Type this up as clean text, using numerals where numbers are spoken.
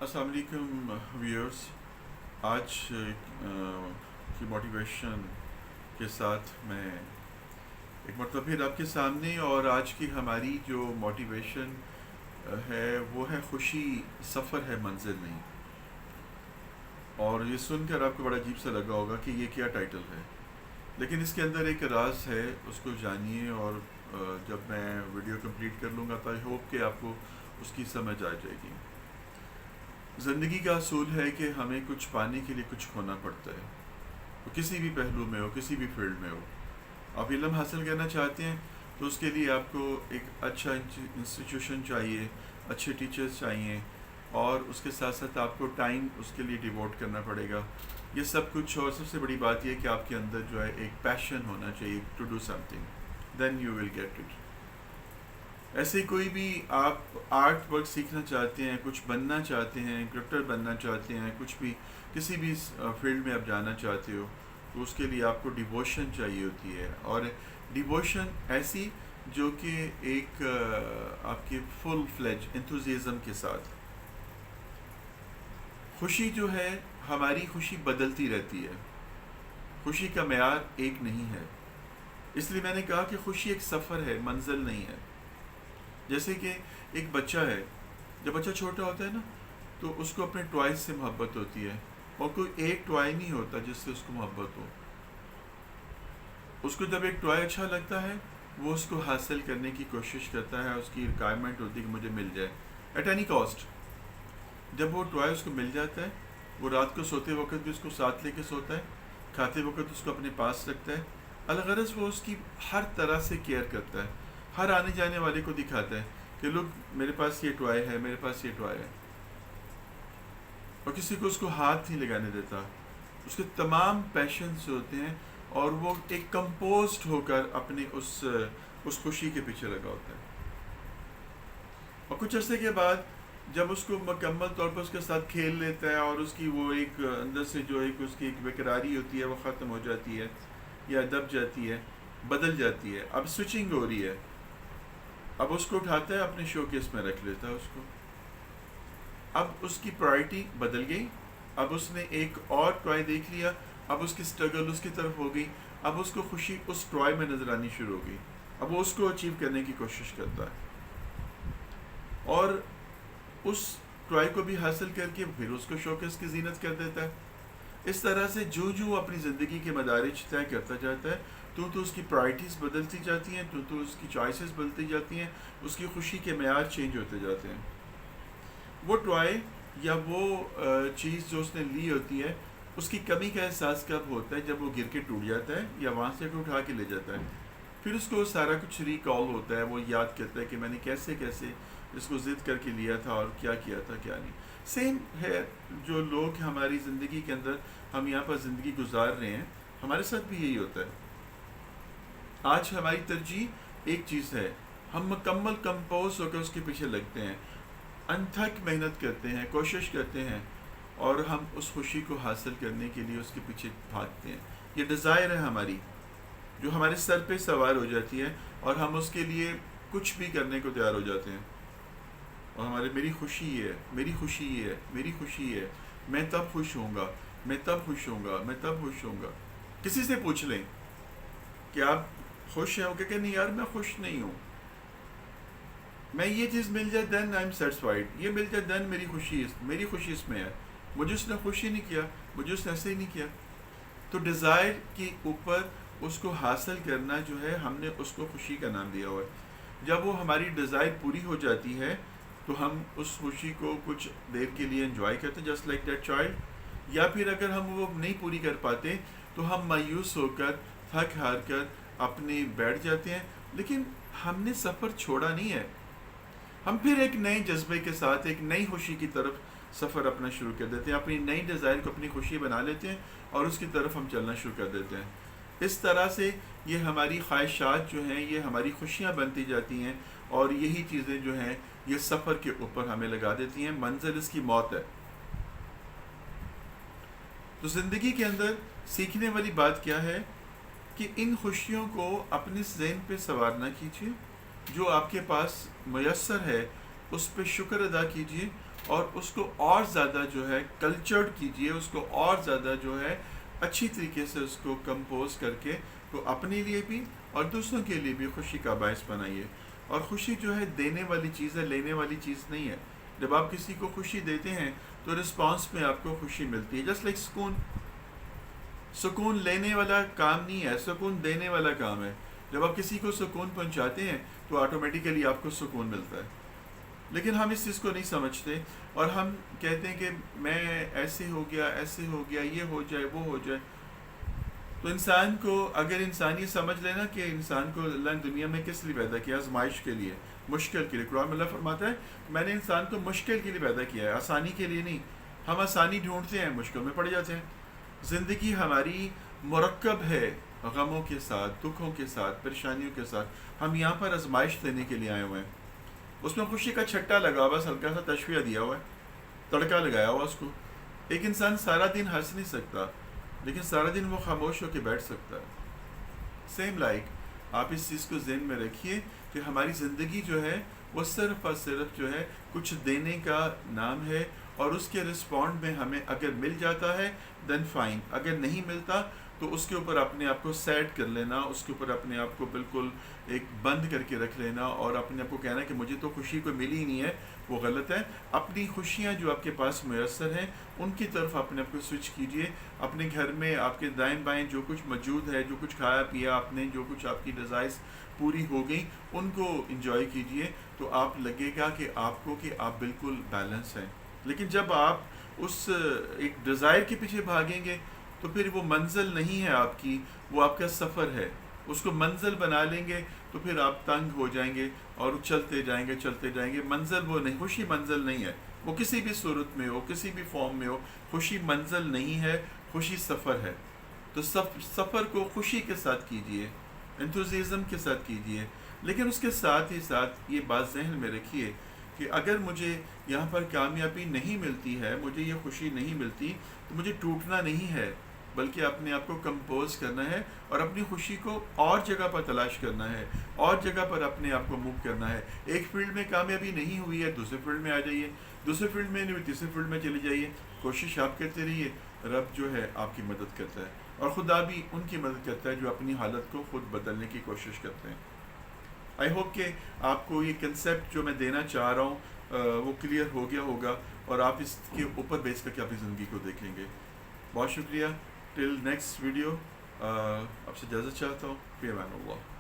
अस्सलाम वालेकुम व्यूअर्स। आज की मोटिवेशन के साथ मैं एक मरतबा फिर आपके सामने, और आज की हमारी जो मोटिवेशन है वो है खुशी सफ़र है मंजिल नहीं। और ये सुनकर आपको बड़ा अजीब सा लगा होगा कि ये क्या टाइटल है, लेकिन इसके अंदर एक राज है, उसको जानिए। और जब मैं वीडियो कंप्लीट कर लूँगा तो आई होप कि आपको उसकी समझ आ जाएगी। ज़िंदगी का असूल है कि हमें कुछ पाने के लिए कुछ खोना पड़ता है, वो किसी भी पहलू में हो, किसी भी फील्ड में हो। आप इल्म हासिल करना चाहते हैं तो उसके लिए आपको एक अच्छा इंस्टीट्यूशन चाहिए, अच्छे टीचर्स चाहिए, और उसके साथ साथ आपको टाइम उसके लिए डिवोट करना पड़ेगा। ये सब कुछ, और सबसे बड़ी बात यह कि आपके अंदर जो है एक पैशन होना चाहिए to do something, then you will get it. ऐसे कोई भी आप आर्ट वर्क सीखना चाहते हैं, कुछ बनना चाहते हैं, क्रिकेटर बनना चाहते हैं, कुछ भी किसी भी फील्ड में आप जाना चाहते हो, तो उसके लिए आपको डिवोशन चाहिए होती है। और डिवोशन ऐसी जो कि एक आपके फुल फ्लेज एंथुजियाज्म के साथ। खुशी जो है, हमारी खुशी बदलती रहती है, खुशी का मेयार एक नहीं है। इसलिए मैंने कहा कि खुशी एक सफ़र है, मंजिल नहीं है। जैसे कि एक बच्चा है, जब बच्चा छोटा होता है ना, तो उसको अपने टॉयज से मोहब्बत होती है, और कोई एक टॉय नहीं होता जिससे उसको मोहब्बत हो। उसको जब एक टॉय अच्छा लगता है, वो उसको हासिल करने की कोशिश करता है, उसकी रिक्वायरमेंट होती है कि मुझे मिल जाए एट एनी कॉस्ट। जब वो टॉय उसको मिल जाता है, वो रात को सोते वक्त भी उसको साथ लेके सोता है, खाते वक्त उसको अपने पास रखता है। अलगरज वो उसकी हर तरह से केयर करता है, हर आने जाने वाले को दिखाता है कि लोग मेरे पास ये टॉय है, मेरे पास ये टॉय है। और किसी को उसको हाथ नहीं लगाने देता। उसके तमाम पैशंस होते हैं, और वो एक कंपोस्ट होकर अपने उस खुशी के पीछे लगा होता है। और कुछ अर्से के बाद जब उसको मुकम्मल तौर पर उसके साथ खेल लेता है, और उसकी वो एक अंदर से जो एक उसकी एक बेकरारी होती है वो ख़त्म हो जाती है, या दब जाती है, बदल जाती है। अब स्विचिंग हो रही है, अब उसको उठाता है, अपने शोकेस में रख लेता है उसको। अब उसकी प्रायोरिटी बदल गई, अब उसने एक और टॉय देख लिया, अब उसकी स्ट्रगल उसकी तरफ हो गई, अब उसको खुशी उस टॉय में नज़र आनी शुरू हो गई। अब वो उसको अचीव करने की कोशिश करता है, और उस टॉय को भी हासिल करके फिर उसको शोकेस की जीनत कर देता है। इस तरह से जो जो अपनी ज़िंदगी के मदारिज तय करता जाता है, तो उसकी प्रायोरिटीज़ बदलती जाती हैं, तो उसकी चॉइसेस बदलती जाती हैं, उसकी खुशी के मेयार चेंज होते जाते हैं। वो टॉय या वो चीज़ जो उसने ली होती है, उसकी कमी का एहसास कब होता है? जब वो गिर के टूट जाता है, या वहाँ से उठा के ले जाता है। फिर उसको सारा कुछ रिकॉल होता है, वो याद करता है कि मैंने कैसे कैसे इसको ज़िद करके लिया था, और क्या किया था क्या नहीं। सेम है जो लोग हमारी ज़िंदगी के अंदर, हम यहाँ पर ज़िंदगी गुजार रहे हैं, हमारे साथ भी यही होता है। आज हमारी तरजीह एक चीज़ है, हम मुकम्मल कंपोज होकर उसके पीछे लगते हैं, अनथक मेहनत करते हैं, कोशिश करते हैं, और हम उस खुशी को हासिल करने के लिए उसके पीछे भागते हैं। ये डिज़ायर है हमारी, जो हमारे सर पे सवार हो जाती है, और हम उसके लिए कुछ भी करने को तैयार हो जाते हैं। और हमारे मेरी खुशी ये है, मेरी खुशी ये है, मेरी खुशी ये है, मैं तब खुश होऊंगा, मैं तब खुश होऊंगा, मैं तब खुश होऊंगा। किसी से पूछ लें कि आप खुश हैं? कि नहीं यार, मैं खुश नहीं हूँ। मैं ये चीज़ मिल जाए देन आई एम सेटिस्फाइड, ये मिल जाए देन मेरी खुशी इसमें है। मुझे उसने खुश ही नहीं किया, मुझे उसने ऐसे ही नहीं किया। तो डिज़ायर के ऊपर उसको हासिल करना जो है, हमने उसको खुशी का नाम दिया हुआ है। जब वो हमारी डिज़ायर पूरी हो जाती है, तो हम उस खुशी को कुछ देर के लिए एंजॉय करते हैं, जस्ट लाइक दैट चाइल्ड। या फिर अगर हम वो नहीं पूरी कर पाते, तो हम मायूस होकर, थक हार कर अपने बैठ जाते हैं। लेकिन हमने सफ़र छोड़ा नहीं है, हम फिर एक नए जज्बे के साथ एक नई खुशी की तरफ सफ़र अपना शुरू कर देते हैं, अपनी नई डिज़ायर को अपनी खुशी बना लेते हैं, और उसकी तरफ हम चलना शुरू कर देते हैं। इस तरह से ये हमारी ख्वाहिशात जो हैं, ये हमारी खुशियाँ बनती जाती हैं, और यही चीज़ें जो हैं ये सफ़र के ऊपर हमें लगा देती हैं। मंजिल इसकी मौत है। तो ज़िंदगी के अंदर सीखने वाली बात क्या है कि इन खुशियों को अपने ज़हन पे सवार ना कीजिए, जो आपके पास मुयस्सर है उस पर शुक्र अदा कीजिए, اور اس کو اور زیادہ جو ہے کلچرڈ کیجئے، اس کو اور زیادہ جو ہے اچھی طریقے سے اس کو کمپوز کر کے تو اپنے لیے بھی اور دوسروں کے لیے بھی خوشی کا باعث بنائیے۔ اور خوشی جو ہے دینے والی چیز ہے، لینے والی چیز نہیں ہے۔ جب آپ کسی کو خوشی دیتے ہیں تو رسپانس میں آپ کو خوشی ملتی ہے، جسٹ لائک سکون۔ سکون لینے والا کام نہیں ہے، سکون دینے والا کام ہے۔ جب آپ کسی کو سکون پہنچاتے ہیں تو آٹومیٹیکلی آپ کو سکون ملتا ہے۔ لیکن ہم اس چیز کو نہیں سمجھتے، اور ہم کہتے ہیں کہ میں ایسے ہو گیا، ایسے ہو گیا، یہ ہو جائے، وہ ہو جائے۔ تو انسان کو، اگر انسان یہ سمجھ لینا کہ انسان کو اللہ نے دنیا میں کس لیے پیدا کیا، آزمائش کے لیے، مشکل کے لیے۔ قرآن میں اللہ فرماتا ہے میں نے انسان کو مشکل کے لیے پیدا کیا ہے، آسانی کے لیے نہیں۔ ہم آسانی ڈھونڈتے ہیں، مشکل میں پڑ جاتے ہیں۔ زندگی ہماری مرکب ہے، غموں کے ساتھ، دکھوں کے ساتھ، پریشانیوں کے ساتھ۔ ہم یہاں پر آزمائش دینے کے لیے آئے ہوئے ہیں۔ اس میں خوشی کا چھٹا لگا ہوا، ہلکا سا تشویہ دیا ہوا ہے، تڑکا لگایا ہوا اس کو۔ ایک انسان سارا دن ہنس نہیں سکتا، لیکن سارا دن وہ خاموش ہو کے بیٹھ سکتا ہے۔ سیم لائک آپ اس چیز کو ذہن میں رکھیے کہ ہماری زندگی جو ہے وہ صرف اور صرف جو ہے کچھ دینے کا نام ہے، اور اس کے رسپونڈ میں ہمیں اگر مل جاتا ہے دین فائن، اگر نہیں ملتا تو اس کے اوپر اپنے آپ کو سیٹ کر لینا، اس کے اوپر اپنے آپ کو بالکل ایک بند کر کے رکھ لینا، اور اپنے آپ کو کہنا کہ مجھے تو خوشی کو ملی ہی نہیں ہے، وہ غلط ہے۔ اپنی خوشیاں جو آپ کے پاس میسر ہیں ان کی طرف اپنے آپ کو سوئچ کیجئے۔ اپنے گھر میں آپ کے دائیں بائیں جو کچھ موجود ہے، جو کچھ کھایا پیا آپ نے، جو کچھ آپ کی ڈیزائرز پوری ہو گئیں، ان کو انجوائے کیجئے، تو آپ لگے گا کہ آپ بالکل بیلنس ہیں۔ لیکن جب آپ اس ایک ڈیزائر کے پیچھے بھاگیں گے تو پھر وہ منزل نہیں ہے آپ کی، وہ آپ کا سفر ہے۔ اس کو منزل بنا لیں گے تو پھر آپ تنگ ہو جائیں گے اور چلتے جائیں گے۔ منزل وہ نہیں، خوشی منزل نہیں ہے، وہ کسی بھی صورت میں ہو، کسی بھی فارم میں ہو۔ خوشی منزل نہیں ہے، خوشی سفر ہے۔ تو سفر کو خوشی کے ساتھ کیجئے، انتھوزیزم کے ساتھ کیجئے، لیکن اس کے ساتھ ہی ساتھ یہ بات ذہن میں رکھیے کہ اگر مجھے یہاں پر کامیابی نہیں ملتی ہے، مجھے یہ خوشی نہیں ملتی، تو مجھے ٹوٹنا نہیں ہے، بلکہ اپنے آپ کو کمپوز کرنا ہے اور اپنی خوشی کو اور جگہ پر تلاش کرنا ہے، اور جگہ پر اپنے آپ کو موو کرنا ہے۔ ایک فیلڈ میں کامیابی نہیں ہوئی ہے، دوسرے فیلڈ میں آ جائیے، دوسرے فیلڈ میں نہیں ہوئی، تیسرے فیلڈ میں چلی جائیے۔ کوشش آپ کرتے رہیے، رب جو ہے آپ کی مدد کرتا ہے، اور خدا بھی ان کی مدد کرتا ہے جو اپنی حالت کو خود بدلنے کی کوشش کرتے ہیں۔ آئی ہوپ کہ آپ کو یہ کنسیپٹ جو میں دینا چاہ رہا ہوں وہ کلیئر ہو گیا ہوگا، اور آپ اس کے اوپر بیس کر کے اپنی زندگی کو دیکھیں گے۔ بہت شکریہ۔ ٹل نیکسٹ ویڈیو آپ سے اجازت چاہتا ہوں، فی امان اللہ۔